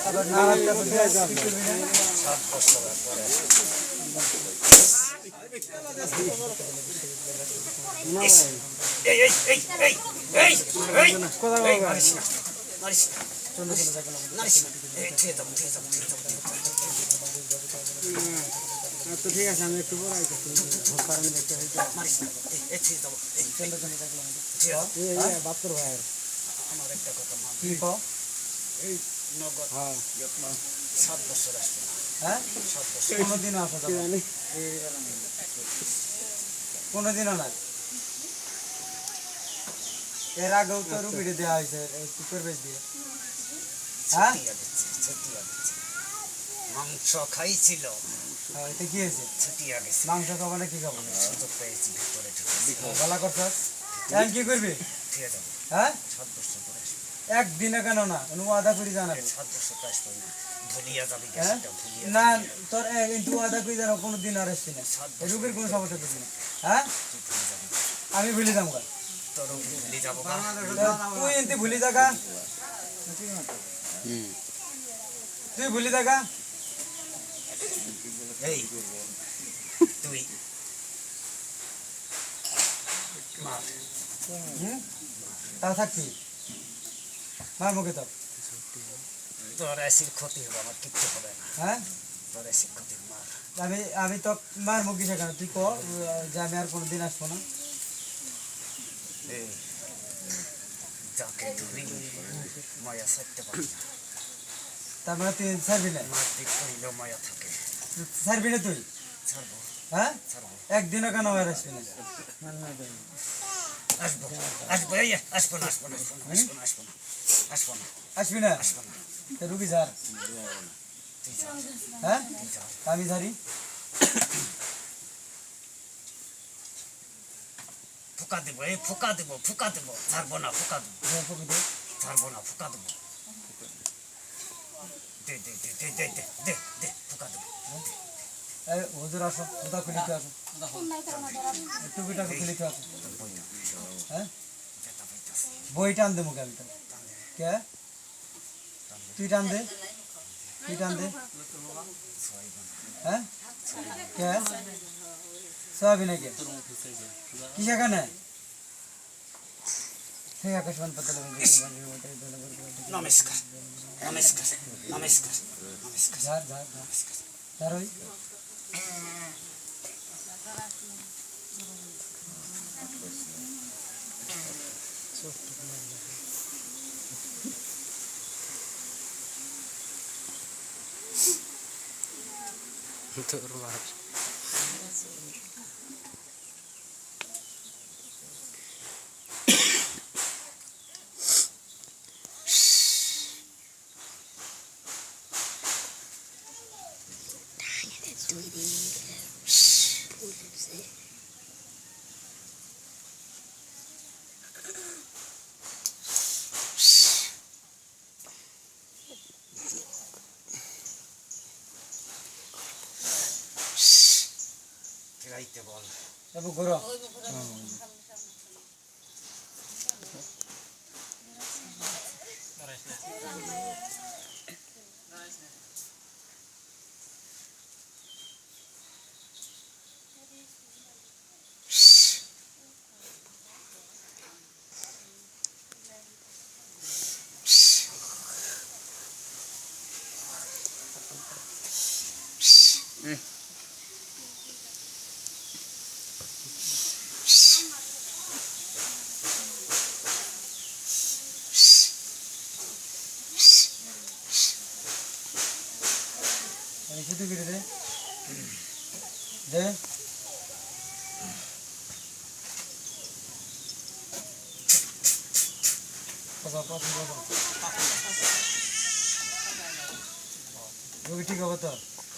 আবার নারাজটা বুঝে যাবে 7 বছর পরে এই এই এই এই এই এই কথা এই বলবা মারিস না মারিস না চলো চলো দেখো না মারিস না এই ঠিক আছে তো ঠিক আছে আমি একটু পরে আইতেছি কারণ দেখতে হইতো মারিস না এই ঠিক আছে এই চলো চলো দেখলাম ঠিক এই বাপ্তর ভাইয়ের আমার একটা কথা মান কি কও এই নগদ হ্যাঁ 7 বছর আসবে না হ্যাঁ 7 বছর কোনদিন আসা যাবে জানি কোনদিনও না এর আগেও তো রুবিডে দেওয়া হয়েছে কুকুর বেশ দিয়ে হ্যাঁ ছুটিয়া দিচ্ছে মাংস খাইছিল এটা কি হয়েছে ছুটিয়া গেছে মাংস খাবো না কি খাবো সুযোগ পেয়েছি ভিতরে গলা করছস এখন কি করবি ঠিক আছে হ্যাঁ 7 বছর পরে আসবে একদিনে কেন না কোনো আধা করে জানাবি 7 বছর তো আসবে না ভুলিয়া যাবি হ্যাঁ কেসটা ভুলিয়া না তোর কিন্তু আধা করে জানো কোনো দিন আর আসছি না রুগীর কোনো সমস্যা করছি না হ্যাঁ তুই ভুলে যাবি আমি ভুলে যাবো গা। তোর ভুলে যাবো গা। তুই এনতে ভুলি থাকা তুই ভুলি থাকা এই তুই মার তা থাকবি মার মুখে তো তোর অ্যাসির ক্ষতি হবে আমার কিচ্ছু হবে না হ্যাঁ তোর অ্যাসির ক্ষতি মার আমি তো মার মুখি সেখানে তুই কর যে আমি আর কোনোদিন আসবো না এই যাকে ধরি মায়া ছাড়তে পারি না তার মানে তুই ছাড়বি না মার দিক করিলেও মায়া থাকে ছাড়বি না তুই ছাড়বো হ্যাঁ ছাড়বো একদিনও কেন আর আসবি না আসবো আসবো এই আসবো না আসবো না আসবো না আসবো না আসবো না আসবি না আসবো না তো রুগী স্যার তুই যা হ্যাঁ তুই যা আমি ছাড়ি ফুকা দেবো এই ফুকা দেবো ছাড়বো না ফুকা দেবো ছাড়বো না ফুকা দেবো দে দে দে দে দে দে দে দে ফুকা দেবো হুজুর আসো জুতা খুলিতে আসো টুপিটা খুলিতে আসো হ্যাঁ যেটা পাইতাছি বই টান দে মুখে আমি তো কে তুই টান দে হ্যাঁ কে সবই নাকি কি সেখানে সেই আকাশবাণ পাতাল নমস্কার নমস্কার নমস্কার নমস্কার ঝাড় ঝাড় ওই তোর মার ফিরাইতে বল তবু ঘোরো শুধু কেটে দে দে রোগী ঠিক হবে তো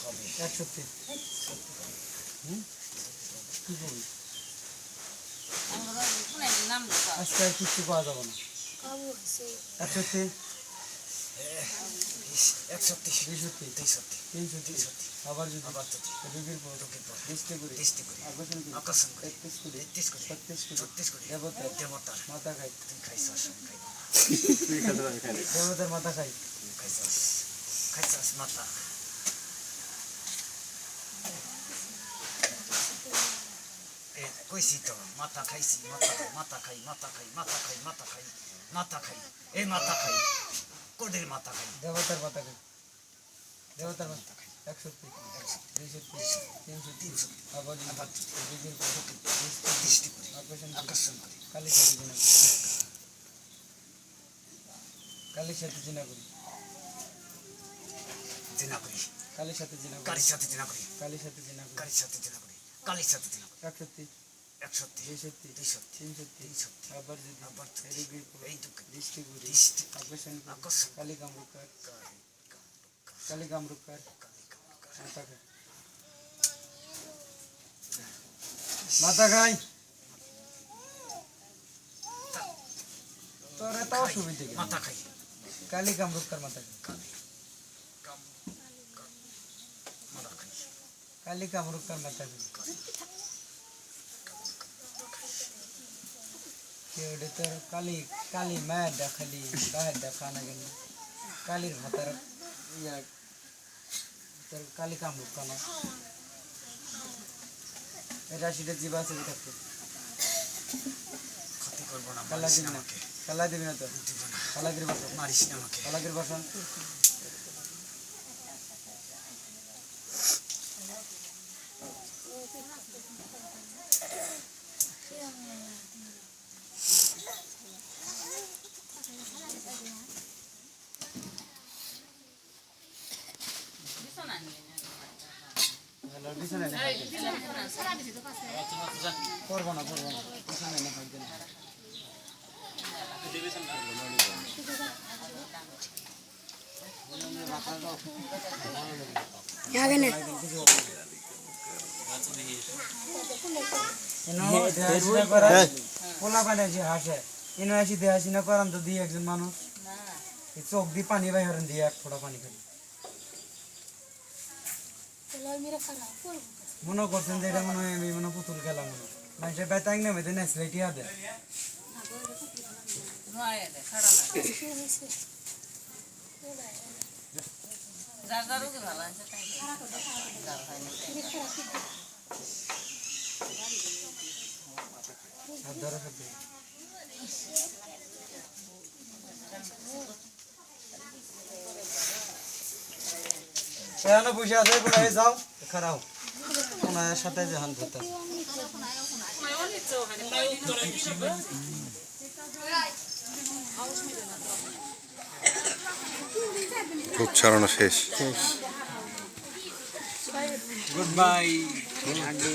হবে 1 কি করবি আজকে আর কিচ্ছু পাওয়া যাবে না 1 সত্যি 1 সত্যি 2 সত্যি 3 সত্যি 3 সত্যি আবার যদি আবার সত্যি রোগীর পর রোগীর পর 20 করে আকর্ষণ করি আকর্ষণ করে 31 করি 36 করি দেবতার মাথা খাই তুই খাইছস আমি খাইব দেবতার মাথা খাই খাইছস খাইছাস মাথা কইছি তো মাথা খাইছি মাথা খাই এই মাথা খাই কোডের মাথা খাই দেবতার মাথা খাই দেবতার মাথা খাই 100 200 300 আবার দৃষ্টি করি আকর্ষণ আকর্ষণ করি কালী সাথে জিনা করি কালীর সাথে জিনা করি জিনা করি কালীর সাথে জিনা করি কারির সাথে জিনা করি কালীর সাথে জিনা করি কারির সাথে জিনা করি কালির সাথে জিনা করি 100 200 300 আবার যদি রোগীর এই দুঃখ দৃষ্টি করি দৃষ্টি আকর্ষণ আকর্ষণ কালী কামরুকার কালী কামরুকার মাথা খাই মাথা খাই তোর এত অসুবিধা কি মাথা খাই কালী কামরুকার মাথা খাই মাথা খাই কালী কামরুকার মাথা খাই কেউডে তোর কালী কালী মায়ের দেখালি গায়ের দেখা না গেল কালীর মাথার ইয়া তোর কালী কামরুকা না এটা সেটা জীবা আছে থাকতো ক্ষতি করবো না কালা দিবি না কালা দিবি না তো দিব না কালাগির বাসন মারিস না আমাকে কালাগির বাসন পিছনে না করবো না পিছনে না হইতে না পোলা পানি আছে হাসে এনে আসি দেহাসি না করাম তো দিয়ে একজন মানুষ চোখ দিয়ে পানি বাই হরেন দিয়ে এক ফোঁটা পানি খালি মনে করছেন যে এটা মনে হয় আমি মনে পুতুল খেলা মনে মানুষের বেতাং নেমে দেন টিয়া দেয় ধরো সব সেখানে বসে আছে কোনায় যাও খারাও কোনায় সাথে জাহান ধরতে খুব ছাড়ানো শেষ গুড বাই